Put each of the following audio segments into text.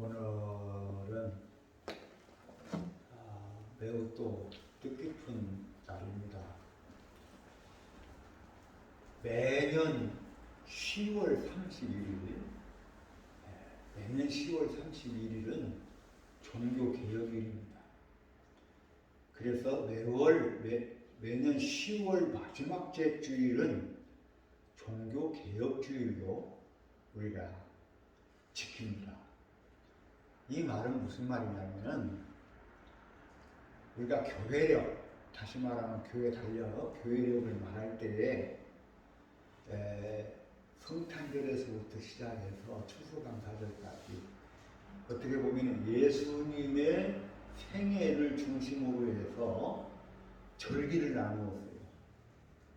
오늘은 매우 또 뜻깊은 날입니다. 매년 10월 31일, 매년 10월 31일은 종교개혁일입니다. 그래서 매년 10월 마지막 주일은 종교개혁주일로 우리가 지킵니다. 이 말은 무슨 말이냐면, 우리가 교회력, 다시 말하면 교회 달력, 교회력을 말할 때에 성탄절에서부터 시작해서 추수감사절까지 어떻게 보면 예수님의 생애를 중심으로 해서 절기를 나누었어요.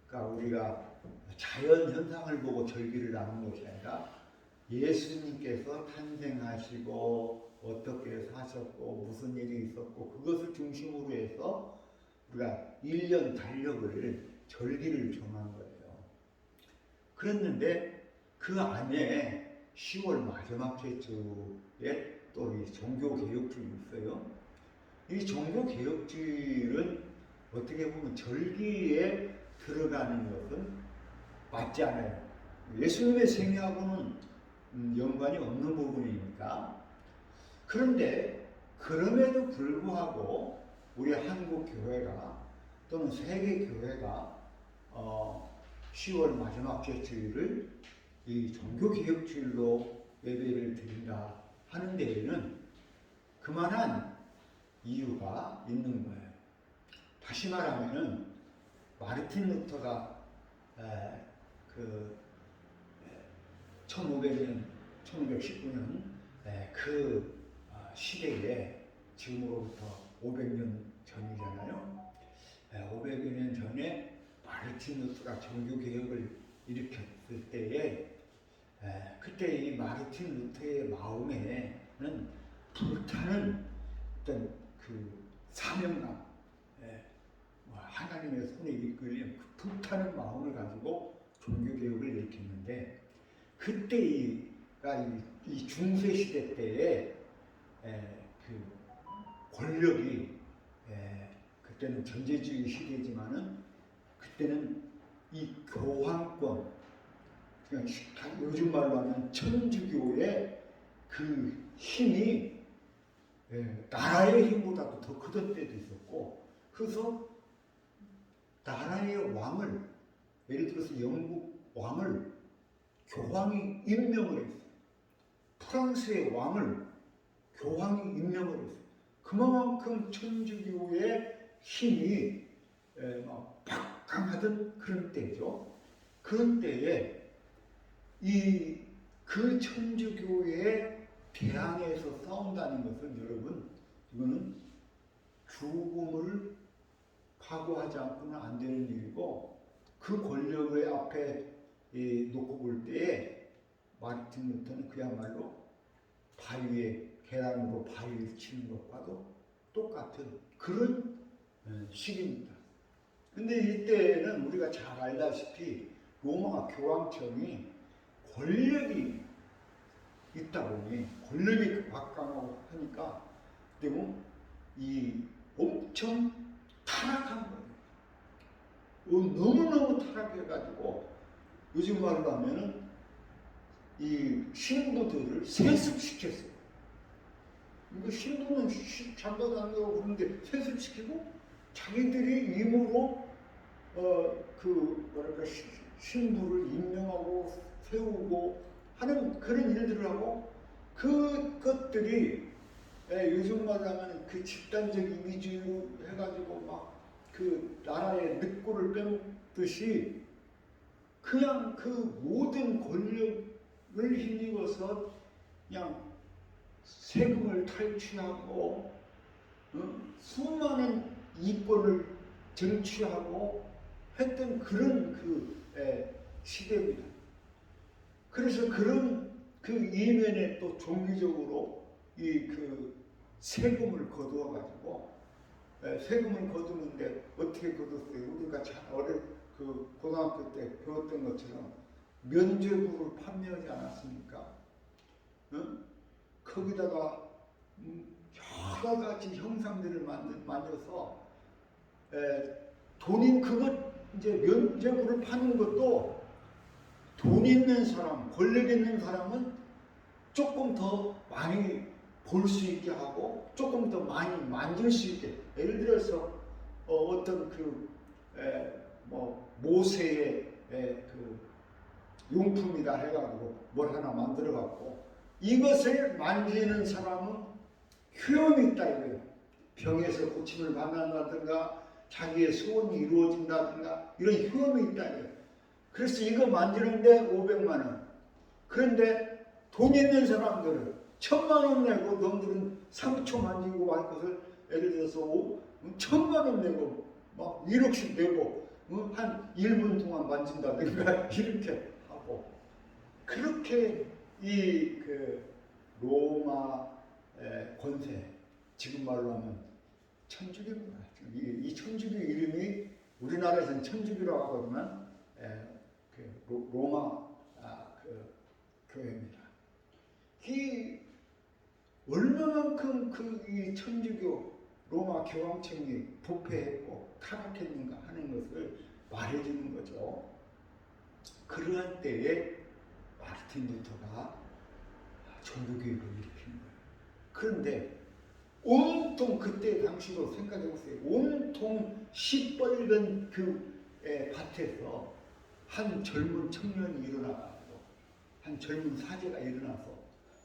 그러니까 우리가 자연 현상을 보고 절기를 나눈 것이 아니라 예수님께서 탄생하시고 어떻게 사셨고 무슨 일이 있었고 그것을 중심으로 해서 우리가 1년 달력을 절기를 정한 거예요. 그랬는데 그 안에 10월 마지막 주에 또 이 종교개혁주일이 있어요. 이 종교개혁주일은 어떻게 보면 절기에 들어가는 것은 맞지 않아요. 예수님의 생애하고는 연관이 없는 부분이니까. 그런데 그럼에도 불구하고 우리 한국 교회가 또는 세계 교회가 10월 마지막 주일을 이 종교개혁주일로 예배를 드린다 하는 데에는 그만한 이유가 있는 거예요. 다시 말하면은 마르틴 루터가 1500년, 1519년 그 시대에 지금으로부터 500년 전이잖아요. 500여 년 전에 마르틴 루터가 종교개혁을 일으켰을 때에 그때 이 마르틴 루터의 마음에는 불타는 어떤 그 사명감, 하나님의 손에 이끌린 그 불타는 마음을 가지고 종교개혁을 일으켰는데, 그때가 이 중세시대 때에 그 권력이, 그때는 전제주의 시대지만은 그때는 이 교황권, 그냥 요즘 말로 하면 천주교의 그 힘이 나라의 힘보다도 더 크던 때도 있었고, 그래서 나라의 왕을, 예를 들어서 영국 왕을 교황이 임명을 했어요. 프랑스의 왕을 교황이 임명을 했어요. 그만큼 천주교의 힘이 박강하던 그런 때죠. 그런 때에 그 천주교에 대항해서 싸운다는 것은, 여러분, 이거는 죽음을 각오하지 않고는 안 되는 일이고, 그 권력의 앞에 놓고 볼 때에 마르틴 루터는 그야말로 바위에, 계란으로 바위를 치는 것과도 똑같은 그런 시기입니다. 근데 이때는 우리가 잘 알다시피 로마 교황청이 권력이 있다 보니, 권력이 박강하고 하니까 때문에 이 엄청 타락한 거예요. 너무너무 타락해가지고 요즘 말로 하면은 이 신부들을 세습시켰어요. 이거 신부는 장가도 안 가고 그런데 세습시키고 자기들이 임으로 신부를 임명하고 세우고 하는 그런 일들을 하고, 그것들이 요즘 말로 하면 그 집단적 이미지로 해가지고 막 그 나라의 늑골을 빼먹듯이 그냥 그 모든 권력을 힘입어서 그냥 세금을 탈취하고 수많은 이권을 쟁취하고 했던 그런 시대입니다. 그래서 그런 그 이면에 또 종교적으로 그 세금을 거두어가지고, 세금을 거두는데 어떻게 거뒀어요? 우리가 잘 고등학교 때 배웠던 것처럼 면죄부를 판매하지 않았습니까? 거기다가 여러 가지 형상들을 만들어서 돈이 그것 이제 면제부를 파는 것도 돈 있는 사람, 권력 있는 사람은 조금 더 많이 볼 수 있게 하고 조금 더 많이 만질 수 있게. 예를 들어서 어떤 뭐 모세의 그 용품이다 해가지고 뭘 하나 만들어 갖고 이것을 만지는 사람은 효험이 있다 이거예요. 병에서 고침을 받는다든가 자기의 소원이 이루어진다든가 이런 효험이 있다 이거예요. 그래서 이거 만지는데 500만 원. 그런데 돈 있는 사람들은 1000만 원 내고 놈들은 3초 만지고 할 것을 예를 들어서 1000만 원 내고 막 1억씩 내고 한 1분 동안 만진다든가 이렇게 하고 그렇게 이 로마 권세 지금 말로 하면 천주교입니다. 이 천주교 이름이 우리나라에서는 천주교라고 하거든요. 로마 교회입니다. 이 얼마만큼 이 천주교 로마 교황청이 부패했고 타락했는가 하는 것을 말해주는 거죠. 그러한 때에 마르틴 루터가 종교개혁을 일으킨 거예요. 그런데 온통 그때 당시로 생각해보세요. 온통 시뻘건 그 밭에서 한 젊은 청년이 일어나가지고 한 젊은 사제가 일어나서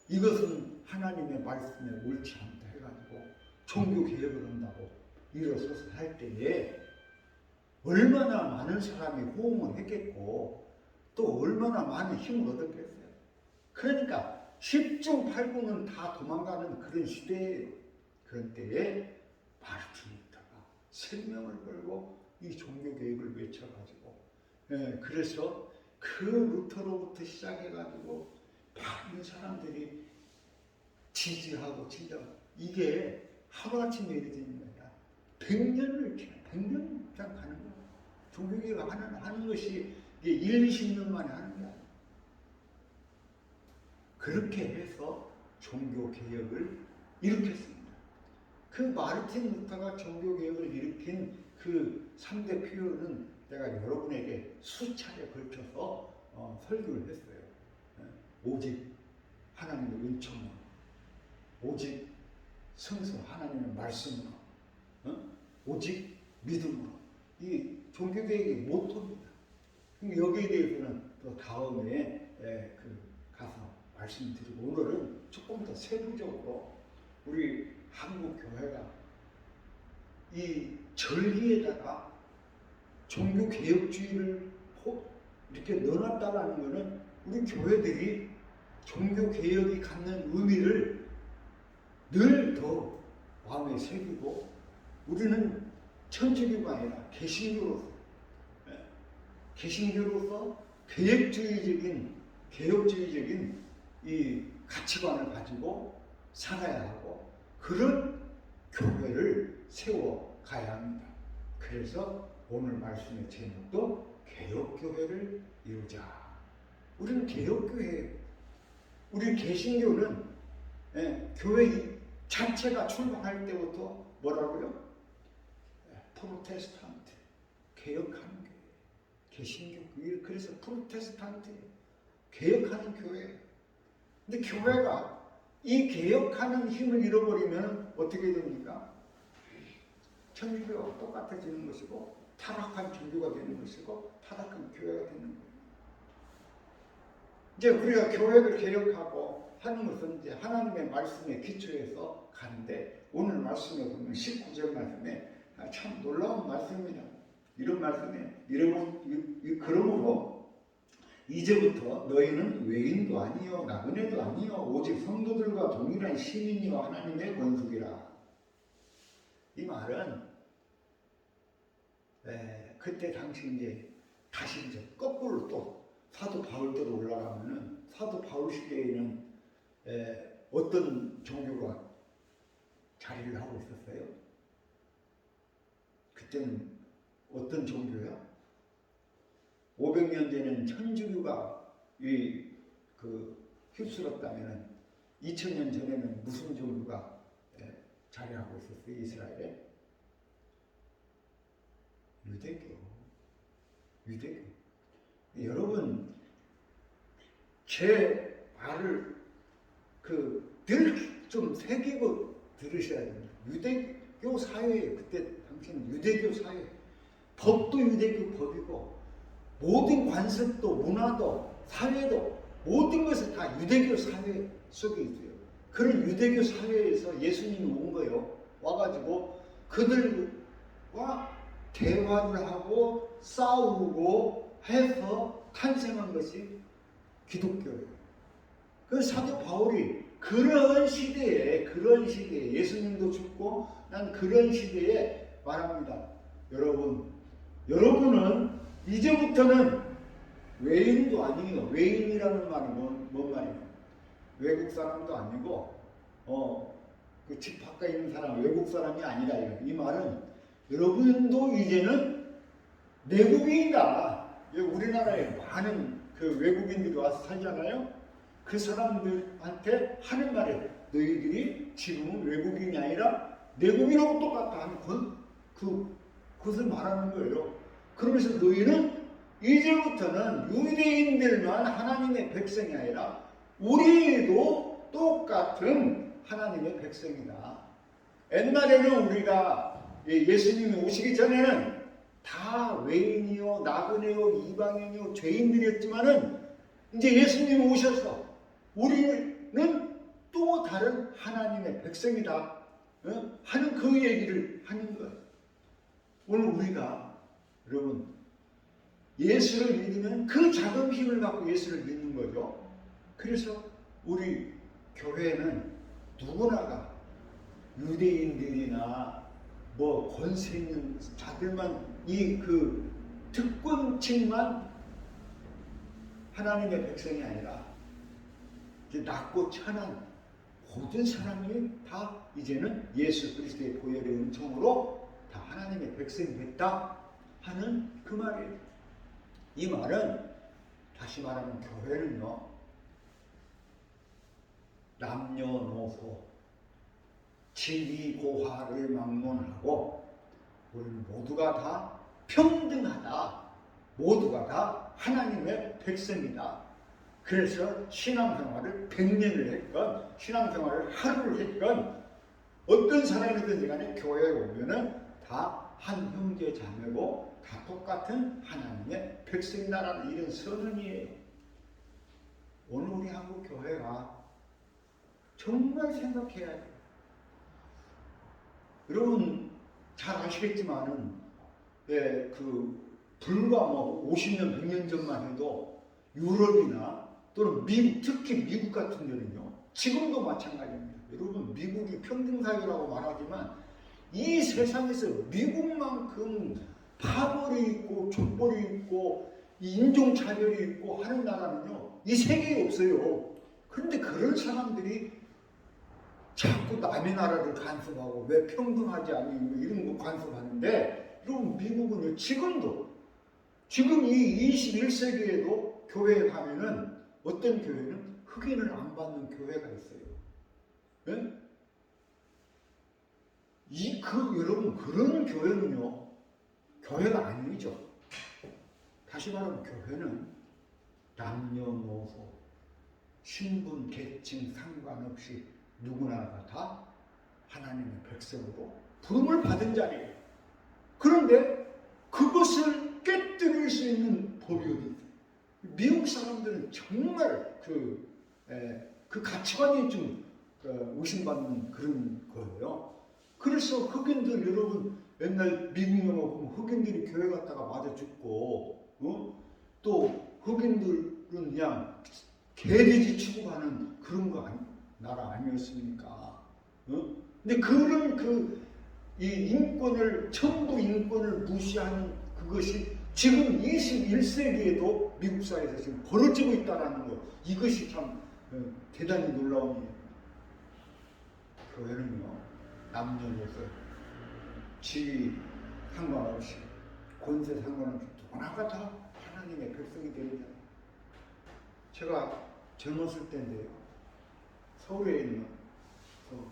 이것은 하나님의 말씀에 옳지 않다 해가지고 종교개혁을 한다고 일어서서 할 때에 얼마나 많은 사람이 호응을 했겠고 또 얼마나 많은 힘을 얻었겠어요. 그러니까 10중 8구는 다 도망가는 그런 시대예요. 그런 때에 마르틴 루터가 생명을 걸고 이 종교개혁을 외쳐가지고 그래서 그 루터로부터 시작해가지고 많은 사람들이 지지하고 진짜 이게 하루아침에 이루어지는 거야. 100년 이상 가는 거야. 종교개혁 하는 것이 이게 1, 20년 만에 하는 게 아니야. 그렇게 해서 종교개혁을 일으켰습니다. 그 마르틴 루터가 종교개혁을 일으킨 그 3대 표현은 내가 여러분에게 수차례 걸쳐서 설교를 했어요. 오직 하나님의 은총으로, 오직 성서 하나님의 말씀으로, 오직 믿음으로. 이 종교개혁의 모토입니다. 여기에 대해서는 또 다음에 가서 말씀드리고 오늘은 조금 더 세부적으로 우리 한국 교회가 이 절기에다가 종교개혁주의를 이렇게 넣어놨다라는 것은 우리 교회들이 종교개혁이 갖는 의미를 늘 더 마음에 새기고 우리는 천주교가 아니라 개신교로서 개혁주의적인 이 가치관을 가지고 살아야 하고 그런 교회를 세워가야 합니다. 그래서 오늘 말씀의 제목도 개혁교회를 이루자. 우리는 개혁교회, 우리 개신교는 교회 자체가 출발할 때부터 뭐라고요? 프로테스탄트, 개혁하는 교회, 개신교. 그래서 프로테스탄트, 개혁하는 교회. 근데 교회가 이 개혁하는 힘을 잃어버리면 어떻게 됩니까? 천주교와 똑같아지는 것이고 타락한 종교가 되는 것이고 타락한 교회가 되는 거예요. 이제 우리가 교회를 개혁하고 하는 것은 이제 하나님의 말씀에 기초해서 가는데 오늘 말씀에 보면 19절 말씀에 참 놀라운 말씀입니다. 이런 말씀에 그러므로 이제부터 너희는 외인도 아니요 나그네도 아니요 오직 성도들과 동일한 시민이요 하나님의 권속이라. 이 말은 그때 당시 이제 다시 이제 거꾸로 또 사도 바울 때로 올라가면은 사도 바울 시대에는 어떤 종교가 자리를 하고 있었어요? 그때는 어떤 종교야? 500년 전에는 천주교가 휩쓸었다면은 2000년 전에는 무슨 종교가 자리하고 있었어요? 이스라엘에? 유대교. 여러분, 제 말을 늘 좀 새기고 들으셔야 됩니다. 유대교 사회에, 그때 당시는 유대교 사회, 법도 유대교 법이고, 모든 관습도, 문화도, 사회도, 모든 것이 다 유대교 사회 속에 있어요. 그런 유대교 사회에서 예수님이 온 거예요. 와가지고 그들과 대화를 하고 싸우고 해서 탄생한 것이 기독교예요. 그 사도 바울이 그런 시대에 예수님도 죽고 난 그런 시대에 말합니다. 여러분은 이제부터는 외인도 아니에요. 외인이라는 말은 뭔 말이에요? 외국 사람도 아니고 그 집 바깥에 있는 사람, 외국 사람이 아니라 이 말은 여러분도 이제는 내국인이다. 우리나라에 많은 그 외국인들이 와서 살잖아요. 그 사람들한테 하는 말이에요. 너희들이 지금은 외국인이 아니라 내국인하고 똑같다 하는 그것을 말하는 거예요. 그러면서 너희는 이제부터는 유대인들만 하나님의 백성이 아니라 우리도 똑같은 하나님의 백성이다. 옛날에는 우리가 예수님이 오시기 전에는 다 외인이요, 나그네요, 이방인이요, 죄인들이었지만은 이제 예수님이 오셔서 우리는 또 다른 하나님의 백성이다 하는 그 얘기를 하는 거예요. 오늘 우리가 여러분 예수를 믿으면 그 작은 힘을 갖고 예수를 믿는 거죠. 그래서 우리 교회는 누구나가 유대인들이나 뭐 권세 있는 자들만 그 특권층만 하나님의 백성이 아니라 이제 낮고 천한 모든 사람이 다 이제는 예수 그리스도의 보혈의 은총으로 다 하나님의 백성이 됐다 하는 그 말이에요. 이 말은 다시 말하면 교회는요, 남녀노소 지위고하를 막론하고 우리는 모두가 다 평등하다. 모두가 다 하나님의 백성이다. 그래서 신앙생활을 100년을 했건 신앙생활을 하루를 했건 어떤 사람이든지 간에 교회에 오면은 다 한 형제 자매고 다 똑같은 하나님의 백성이다라는 이런 선언이에요. 오늘 우리 한국 교회가 정말 생각해야 돼요. 여러분 잘 아시겠지만은 불과 50년, 100년 전만 해도 유럽이나 또는 미국, 특히 미국 같은 데는요, 지금도 마찬가지입니다. 여러분, 미국이 평등사회라고 말하지만 이 세상에서 미국만큼 파벌이 있고 족벌이 있고 인종차별이 있고 하는 나라는요, 이 세계에 없어요. 그런데 그런 사람들이 자꾸 남의 나라를 간섭하고 왜 평등하지 않니 이런 거 간섭하는데, 여러분 미국은요, 지금 이 21세기에도 교회에 가면은 어떤 교회는 흑인을 안 받는 교회가 있어요. 네? 여러분 그런 교회는요, 교회가 아니죠. 다시 말하면 교회는 남녀노소 신분 계층 상관없이 누구나가 다 하나님의 백성으로 부름을 받은 자리예요. 그런데 그것을 깨뜨릴 수 있는 법이 어디 있어요? 미국 사람들은 정말 그 가치관이 좀 의심받는 그런 거예요. 그래서 흑인들, 여러분 맨날 미국 영화 보면 흑인들이 교회 갔다가 맞아 죽고 또 흑인들은 그냥 개돼지 취급하는 그런 거 나라 아니었습니까? 근데 그런 이 인권을, 천부 인권을 무시하는 그것이 지금 21세기에도 미국 사회에서 지금 벌어지고 있다는 거, 이것이 참 대단히 놀라운 일이에요. 교회는요, 남녀노소 지위 상관없이 권세 상관없이 누구나가 다 하나님의 백성이 되는 자예요. 제가 젊었을 때인데요, 서울에 있는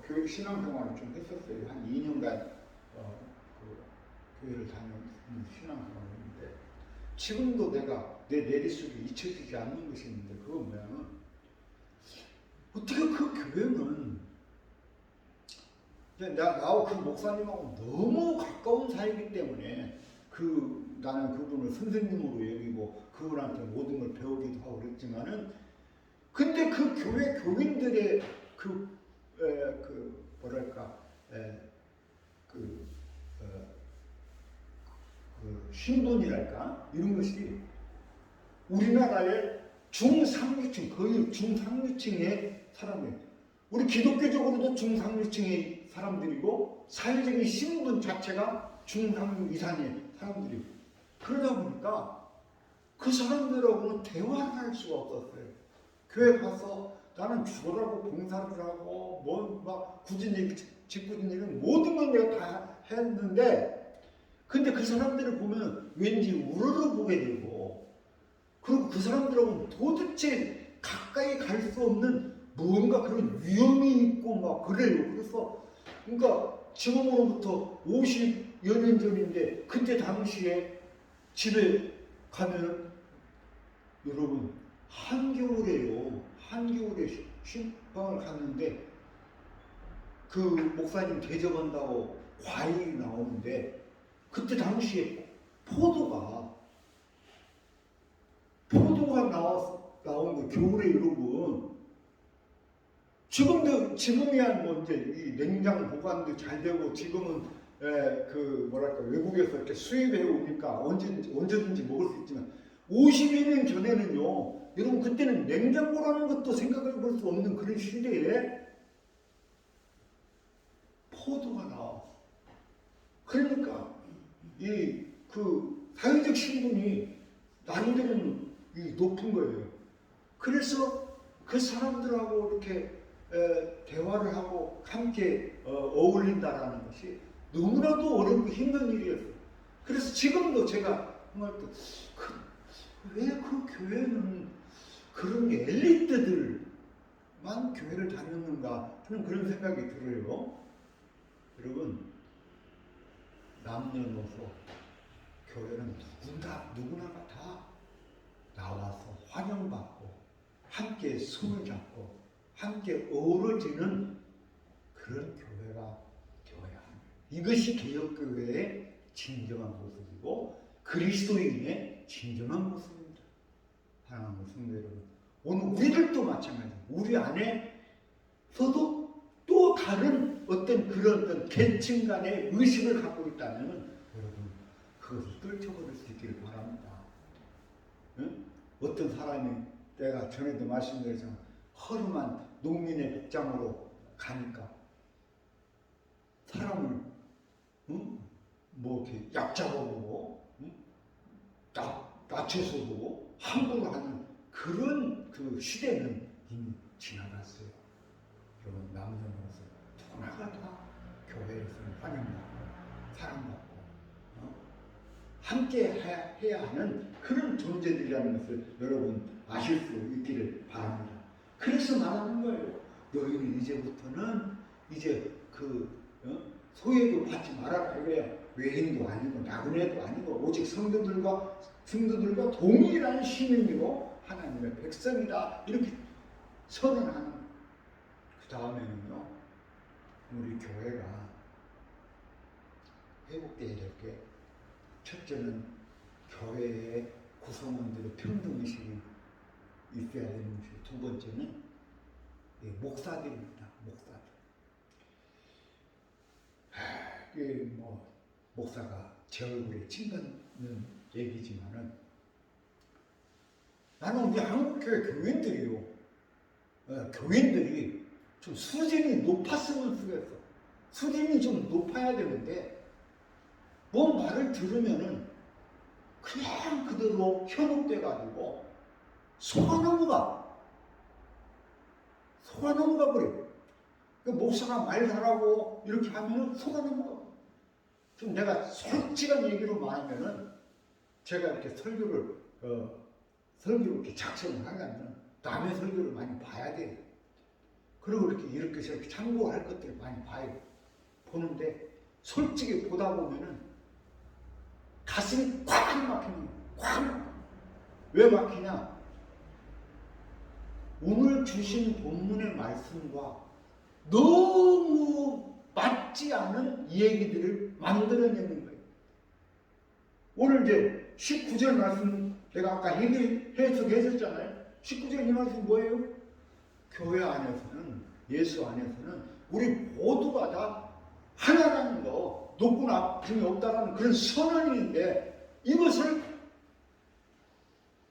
교육 신앙생활을 좀 했었어요. 한 2년간 그 교회를 다니는 신앙생활을 했는데 지금도 내가 내 내리수를 잊혀지지 않는 것이 있는데 그건 뭐냐면 어떻게 그 교회는 나하고 그 목사님하고 너무 가까운 사이이기 때문에 나는 그분을 선생님으로 여기고 그분한테 모든 걸 배우기도 하고 그랬지만은 근데 그 교회 교인들의 뭐랄까 그 신분이랄까 이런 것이 우리나라의 중상류층 거의 중상류층의 사람이에요. 우리 기독교적으로도 중상류층의 사람들이고 사회적인 신분 자체가 중상류 이상의 사람들이고 그러다 보니까 그 사람들하고는 대화를 할 수가 없었어요. 교회 가서 나는 죽으라고 봉사를 하고 막 굳은 얘기 짓궂은 얘기 모든 건 내가 다 했는데 근데 그 사람들을 보면 왠지 우러러 보게 되고 그리고 그 사람들하고는 도대체 가까이 갈 수 없는 뭔가 그런 위험이 있고 막 그래요. 그래서 그러니까 지금으로부터 50여 년 전인데 그때 당시에 집에 가면 여러분 한겨울에요. 한겨울에 신방을 갔는데 그 목사님 대접한다고 과일이 나오는데 그때 당시에 포도가 나온 거 겨울에 여러분 지금이야 뭐 이제 이 냉장 보관도 잘 되고 지금은 그 뭐랄까 외국에서 이렇게 수입해 오니까 언제든지 먹을 수 있지만 50여 년 전에는요 여러분 그때는 냉장고라는 것도 생각해 볼 수 없는 그런 시대에 포도가 나왔어. 그러니까 그 사회적 신분이 나름대로는 높은 거예요. 그래서 그 사람들하고 이렇게 대화를 하고 함께 어울린다라는 것이 너무나도 어렵고 힘든 일이었어요. 그래서 지금도 제가 생각할 때 왜 그 교회는 그런 엘리트들만 교회를 다녔는가 하는 그런 생각이 들어요. 여러분 남녀노소 교회는 누구나가 다 나와서 환영받고 함께 손을 잡고 함께 어우러지는 그런 교회가 되어야 합니다. 이것이 개혁교회의 진정한 모습이고 그리스도인의 진정한 모습입니다. 사랑하는 성도 여러분, 오늘 우리들도 마찬가지입니다. 우리 안에서도 또 다른 어떤 그런 계층 간의 의식을 갖고 있다면 여러분 그것을 떨쳐버릴 수 있기를 바랍니다. 응? 어떤 사람이 내가 전에도 말씀드렸지만 허름한 농민의 복장으로 가니까 사람을 뭐 이렇게 얕잡아보고 낮춰서 보고 함부로 하는 그런 그 시대는 이미 지나갔어요. 여러분 남녀노소 누구나가 다 교회에서는 환영받고 사랑받고 함께 해야 하는 그런 존재들이라는 것을 여러분 아실 수 있기를 바랍니다. 그래서 말하는 거예요. 너희는 이제부터는 이제 소외도 받지 말아라 이거야. 외인도 아니고 나그네도 아니고 오직 성도들과 동일한 시민이고 하나님의 백성이다 이렇게 선언하는 그 다음에는요 우리 교회가 회복되어야 될 게 첫째는 교회의 구성원들의 평등의식이 있어야 되는 것이 두 번째는 목사들입니다. 목사가 제 얼굴에 침 받는 얘기지만은 나는 우리 한국교회 교인들이 좀 수준이 높았으면 좋겠어. 수준이 좀 높아야 되는데 뭔 말을 들으면은 그냥 그대로 현혹돼가지고 속아 넘어가 버려. 목사가 말 잘하고 이렇게 하면은 속아 넘어가. 좀 내가 솔직한 얘기로 말하면은 제가 이렇게 설교를 이렇게 작성을 하려면 남의 설교를 많이 봐야 돼요. 그리고 이렇게 저렇게 참고할 것들을 많이 봐요. 보는데 솔직히 보다 보면은 가슴이 꽉 막히는 거예요. 꽉 막히는. 왜 막히냐? 오늘 주신 본문의 말씀과 너무 맞지 않는 얘기들을 만들어내는 거예요. 오늘 이제 19절 말씀 내가 아까 해석했었잖아요. 19절 이 말씀 뭐예요? 교회 안에서는, 예수 안에서는 우리 모두가 다 하나라는 거, 높고 낮음이 없다라는 그런 선언인데, 이것을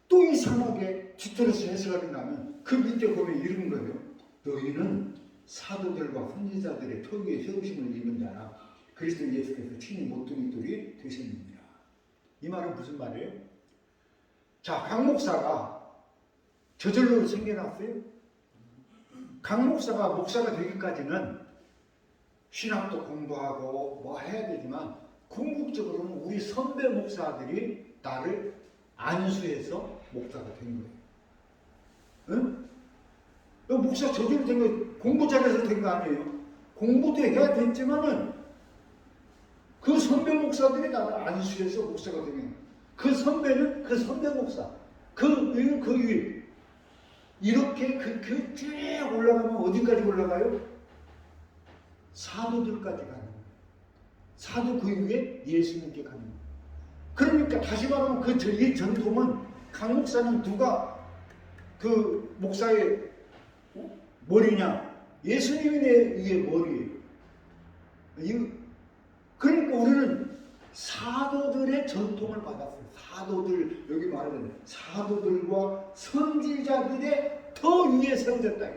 또 이상하게 뒤틀어서 해석하려면 그 밑에 보면 이런 거예요. 너희는 사도들과 선지자들의 터 위에 세우심을 입은 자라 그리스도 예수께서 친히 모퉁이돌이 되셨느니라. 이 말은 무슨 말이에요? 자, 강 목사가 저절로 생겨났어요. 강 목사가 목사가 되기까지는 신학도 공부하고 뭐 해야 되지만 궁극적으로는 우리 선배 목사들이 나를 안수해서 목사가 된 거예요. 응? 목사 저절로 된 거, 공부 잘해서 된 거 아니에요. 공부도 해야 됐지만은 그 선배 목사들이 나를 안수해서 목사가 된 거예요. 그 선배는 그 선배 목사, 그 위에 이렇게 쭉 올라가면 어디까지 올라가요? 사도들까지 가는 거예요. 사도 그 위에 예수님께 가는 거예요. 그러니까 다시 말하면 이 전통은 강 목사는 누가 그 목사의 머리냐? 예수님이 위에 머리예요. 그러니까 우리는 사도들의 전통을 받았어요. 사도들, 여기 말하는 사도들과 선지자들의 터 위에 세워졌다.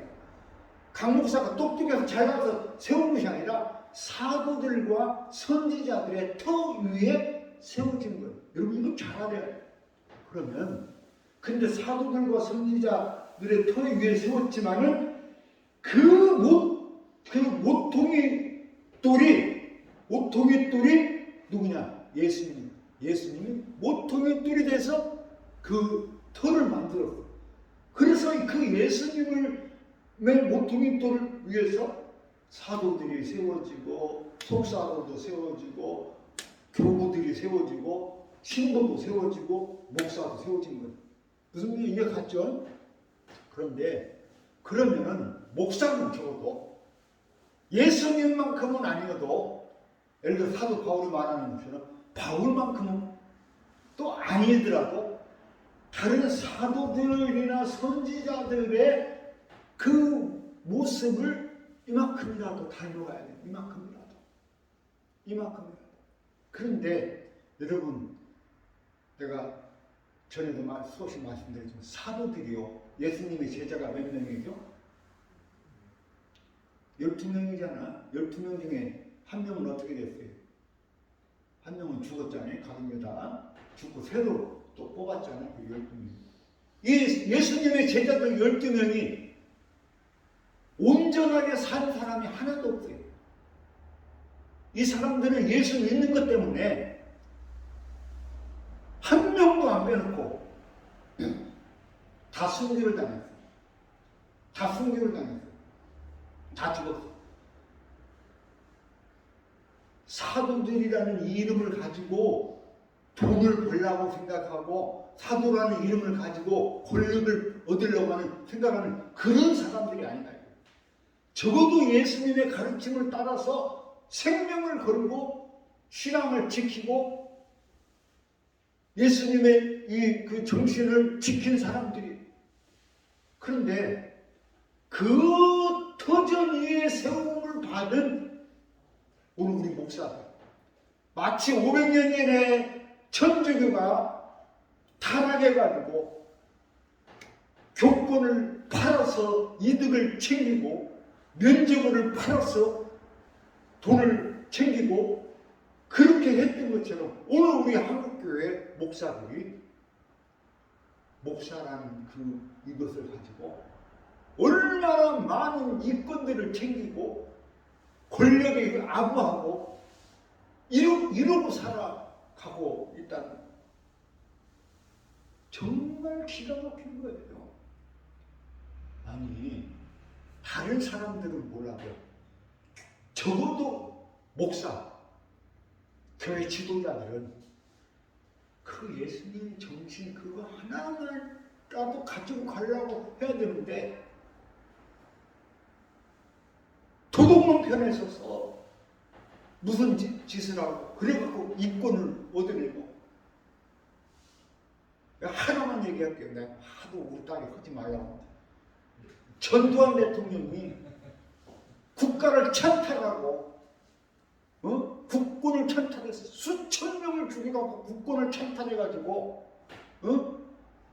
강 목사가 똑똑해서 잘나서 세운 것이 아니라 사도들과 선지자들의 터 위에 세워진 거예요. 여러분 이거 잘 알아야 돼요. 그러면 근데 사도들과 선지자들의 터 위에 세웠지만은 그 모퉁이 돌이 누구냐? 예수님이 모퉁이 돌이 돼서 그 터를 만들었어요. 그래서 그 예수님을 모퉁이 돌을 위해서 사도들이 세워지고 속사도도 세워지고 교부들이 세워지고 신부도 세워지고 목사도 세워진 거예요. 무슨 말인지 이해 갔죠? 그런데 그러면은 목사는 적어도 예수님만큼은 아니어도 예를 들어 사도 바울이 말하는 것처럼 바울만큼은 또 아니더라도 다른 사도들이나 선지자들의 그 모습을 이만큼이라도 닮아가야 돼요. 이만큼이라도. 그런데 여러분, 내가 전에도 수없이 말씀드렸지만 사도들이요, 예수님의 제자가 몇 명이죠? 12명이잖아. 12명 중에 한 명은 어떻게 됐어요? 한 명은 죽었잖아요. 가룟유다 죽고 새로 또 뽑았잖아요. 그 12명. 예수님의 제자들 12명이 온전하게 산 사람이 하나도 없어요. 이 사람들은 예수 믿는 것 때문에 한 명도 안 빼놓고 다 순교를 당했어요. 다 죽었어요. 사도들이라는 이 이름을 가지고 돈을 벌려고 생각하고 사도라는 이름을 가지고 권력을 얻으려고 하는 생각하는 그런 사람들이 아니다. 적어도 예수님의 가르침을 따라서 생명을 걸고 신앙을 지키고 예수님의 이 그 정신을 지킨 사람들이. 그런데 그 터전 위에 세움을 받은 오늘 우리 목사들, 마치 500년 전에 천주교가 타락해가지고 교권을 팔아서 이득을 챙기고 면제부를 팔아서 돈을 챙기고 그렇게 했던 것처럼 오늘 우리 한국교회 목사들이 목사라는 이것을 가지고 얼마나 많은 이권들을 챙기고 권력에 아부하고 이러고 살아가고 있다는, 정말 기가 막힌 거예요. 아니 다른 사람들은 몰라도 적어도 목사, 교회 지도자들은 그 예수님 정신 그거 하나만라도 가지고 가려고 해야 되는데 도덕론 편에 서서 무슨 짓을 하고 그래갖고 이권을 얻어내고 하나만 얘기할게요. 내가 하도 우리 딸이 하지 말라고. 전두환 대통령이 국가를 찬탈하고 국군을 찬탈해서 수천 명을 죽여갖고 국군을 찬탈해가지고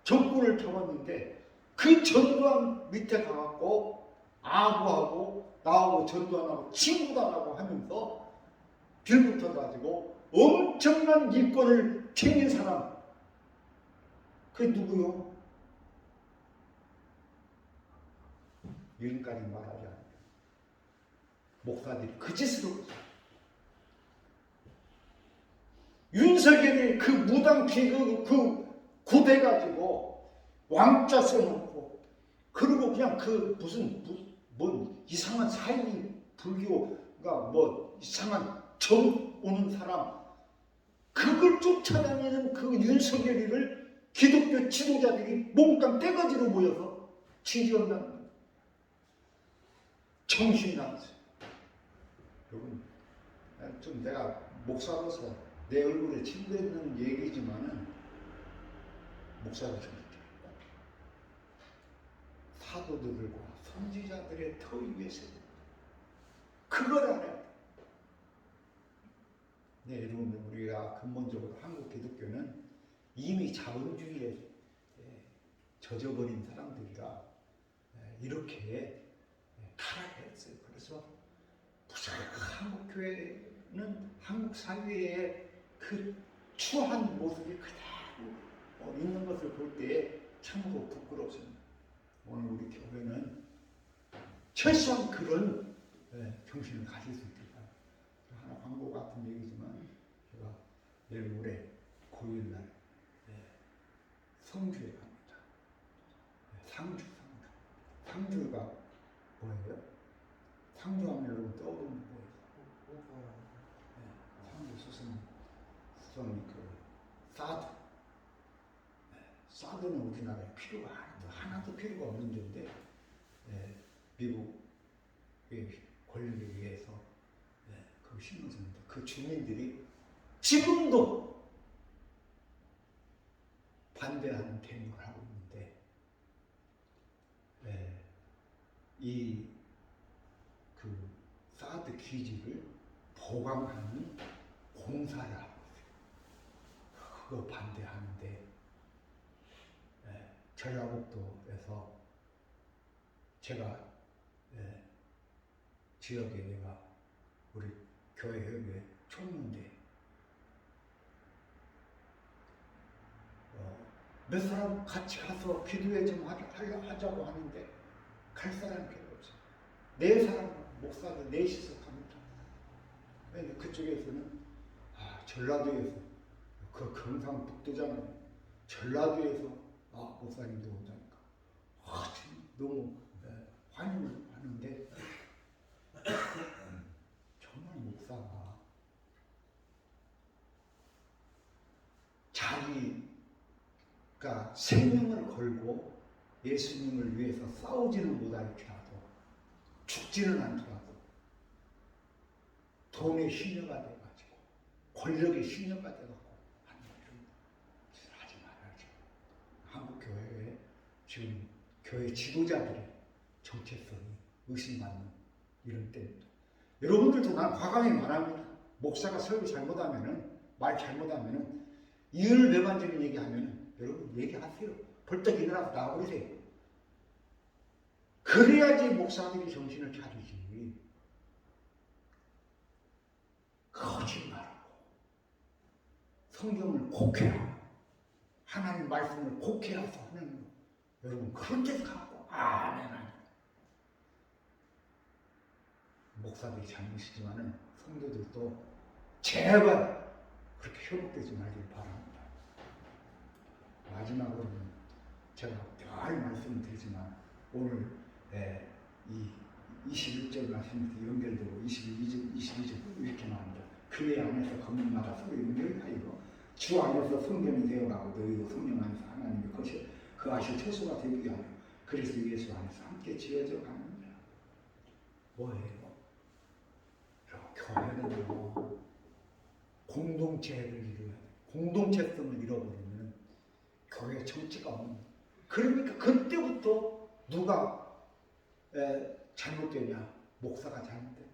정권을 잡았는데 그 전두환 밑에 가갖고 아부하고 나하고 전두환하고 친구다라고 하면서 빌붙어가지고 엄청난 이권을 챙긴 사람 그게 누구요? 이름까지 말하지 않아요. 목사들이 그 짓을 하고 있어요. 윤석열이 그 무당 그 구대 가지고 왕자 써놓고 그리고 그냥 그 뭔 이상한 사이비 불교가 뭐 이상한 정 오는 사람 그걸 쫓아다니는 그 윤석열이를 기독교 지도자들이 몽땅 떼거지로 모여서 지지한다는 거예요. 정신이 나갔어요. 여러분 좀 내가 목사로서 내 얼굴에 침대는 얘기지만은 목사가 정말 사도들과 선지자들의 터 위에서 그걸 알아야 돼. 네, 여러분 우리가 근본적으로 한국 기독교는 이미 자본주의에 젖어버린 사람들이라 이렇게 타락했어요. 그래서 한국 교회는 한국 사회의 그 추한 모습이 그대로 있는 것을 볼 때에 참으로 부끄럽습니다. 오늘 우리 교회는 최소한 그런 정신을 가질 수 있겠다. 하나 광고 같은 얘기지만 제가 내일 모레 고일날 성주에 갑니다. 상주가 뭐예요? 상주하면 여러분 떠오르는 뭐예요? 상주 수성이 그 사두. 사두는 우리나라에 필요가 하나도 필요가 없는 데인데 미국의 권력에 의해서 그 심어졌는데 그 주민들이 지금도 반대하는 대목을 하고 있는데 이 그 사드 기지를 보강하는 공사를 하고 있어요. 그거 반대하는데 전라북도에서 제가 지역에 내가 우리 교회 협의회 총무인데 몇 사람 같이 가서 기도회 좀 하자고 하는데 갈 사람이 별로 없어요. 네 사람 목사들 넷이서 갑니다. 그쪽에서는 전라도에서 그 경상북도잖아요. 전라도에서 목사님도 온다니까 너무 환영을 하는데 정말 목사가 자기가 생명을 걸고 예수님을 위해서 싸우지는 못할지라도 죽지는 않더라도 돈의 시녀가 돼가지고 권력의 시녀가 돼가지고 하는 이런 짓을 하지 말아야죠. 한국 교회에 지금 교회 지도자들의 정체성이 의심받는 이런 때입니다. 여러분들도 난 과감히 말합니다. 목사가 설교 잘못하면은 말 잘못하면은 이율배반적인 얘기하면은 여러분 얘기하세요. 벌떡 일어나서 나와버리세요. 그래야지 목사들이 정신을 차리지. 거짓말하고 성경을 곡해하고 하나님 말씀을 곡해해서 하는 거. 여러분 그런 데서 갖고 아멘. 목사들이 잘못이지만은 성도들도 제발 그렇게 현혹되지 말길 바랍니다. 마지막으로는 제가 늘 말씀을 드리지만 오늘 이 21절 말씀에서 연결되고 22절 이렇게 나옵니다. 그의 안에서 건물마다 서로 연결하여 주 안에서 성전이 되어가고 너희도 성령 안에서 하나님의 것이 그 아실 처소가 되기 하며 그래서 예수 안에서 함께 지어져 가느니라. 뭐예요? 교회는요 공동체를 이루어야 돼. 공동체성을 잃어버리면 교회 정치가 없는 거예요. 그러니까 그때부터 누가 잘못되냐? 목사가 잘못돼.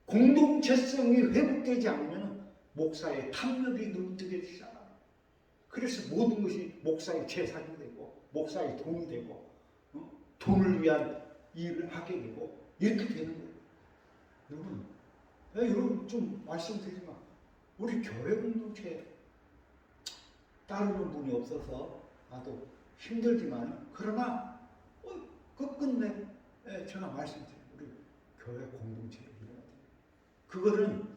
공동체성이 회복되지 않으면 목사의 탐욕이 눈뜨게 시작합니다. 그래서 모든 것이 목사의 재산이 되고 목사의 돈이 되고 돈을 위한 일을 하게 되고 이렇게 되는 거예요. 여러분 좀 말씀드리지만 우리 교회 공동체에 따르는 분이 없어서 나도 힘들지만 그러나 끝끝내 제가 말씀드려요. 우리 교회 공동체를 이뤄야 돼요. 그거는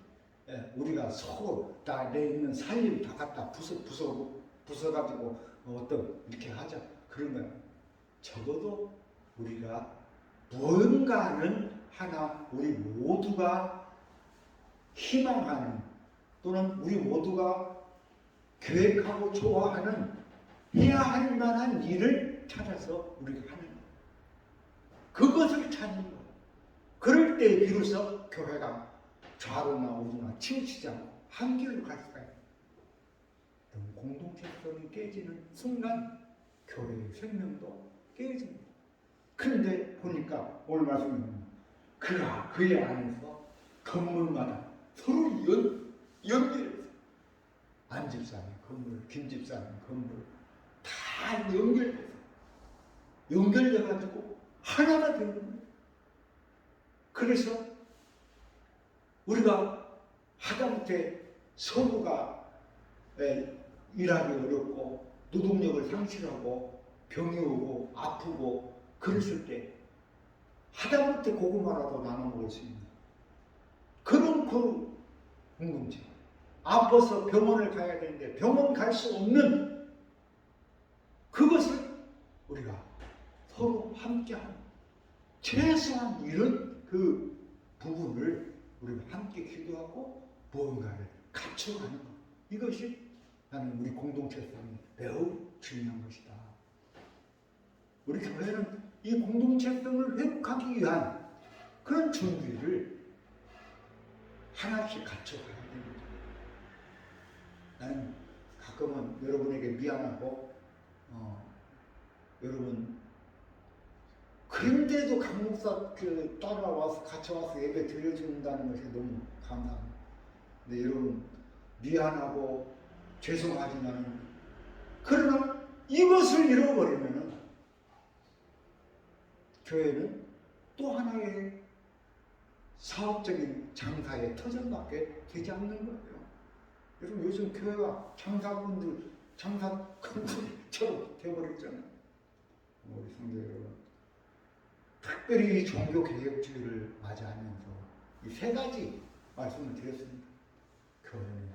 우리가 서로 다 내 있는 살림 다 갖다 부숴가지고 어떤 이렇게 하자 그런 거예요. 적어도 우리가 무언가는 하나 우리 모두가 희망하는 또는 우리 모두가 계획하고 좋아하는 해야 할 만한 일을 찾아서 우리가 하는 거예요. 그것을 찾는 거예요. 그럴 때 비로소 교회가 좌로나 우로나 치우치지 않고 한 길로 갈 수가 있어요. 공동체성이 깨지는 순간 교회의 생명도 깨집니다. 그런데 보니까 오늘 말씀에 그가 그의 안에서 건물마다 서로 연결해서 안 집사님 건물, 김 집사님 건물 다 연결돼가지고 하나가 되는 거예요. 그래서 우리가 하다못해 서로가 일하기 어렵고 노동력을 상실하고 병이 오고 아프고 그랬을 때 하다못해 고구마라도 나눠 먹을 수 있는 그런 그 공동체. 아파서 병원을 가야 되는데 병원 갈 수 없는 그것을 우리가 서로 함께하는 최소한 이런 그 부분을 우리가 함께 기도하고 무언가를 갖춰가는 것. 이것이 나는 우리 공동체성이 매우 중요한 것이다. 우리 교회는 이 공동체성을 회복하기 위한 그런 준비를 하나씩 갖춰가야 됩니다. 나는 가끔은 여러분에게 미안하고 여러분 그런데도 강목사 따라와서 같이 와서 예배 드려준다는 것이 너무 감사합니다. 근데 여러분 미안하고 죄송하지만 그러나 이것을 잃어버리면 교회는 또 하나의 사업적인 장사의 터전밖에 되지 않는 거예요. 여러분 요즘 교회가 장사꾼들처럼 되어버렸잖아요. 우리 성도 여러분, 특별히 종교개혁주의를 맞이하면서 이 세 가지 말씀을 드렸습니다. 교회는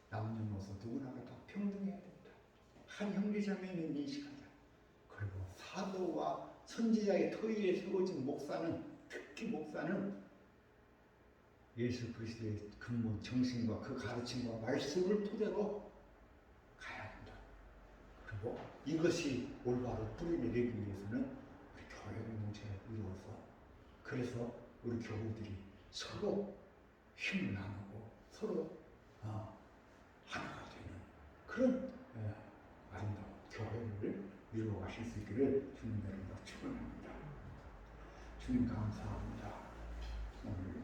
남녀노소 누구나가 다 평등해야 된다. 한 형제자매는 인식하자. 그리고 사도와 선지자의 터 위에 세워진 목사는 특히 목사는 예수 그리스도의 근본 정신과 그 가르침과 말씀을 토대로 가야 한다. 그리고 이것이 올바로 뿌리내리기 위해서는 우리 교회 공동체에 이루어서 그래서 우리 교우들이 서로 힘을 나누고 서로 하나가 되는 그런 아름다운 교회를 이루어가실 수 있기를 주님 이름으로 축원합니다. 주님 감사합니다. 오늘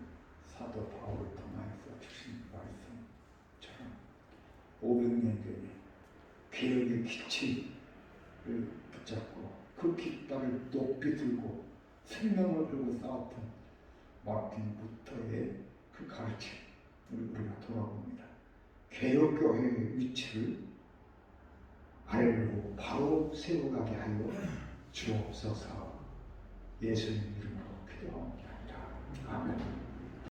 사도 바울을 통하여서 주신 말씀처럼 500년 전에 개혁의 기치를 붙잡고 그 깃발을 높이 들고 생명을 걸고 싸웠던 마틴 루터의 그 가르침을 우리가 돌아봅니다. 개혁교회의 위치를 아래로 바로 세워가게 하여 주옵소서. 예수님 이름으로 기도합니다. 아멘.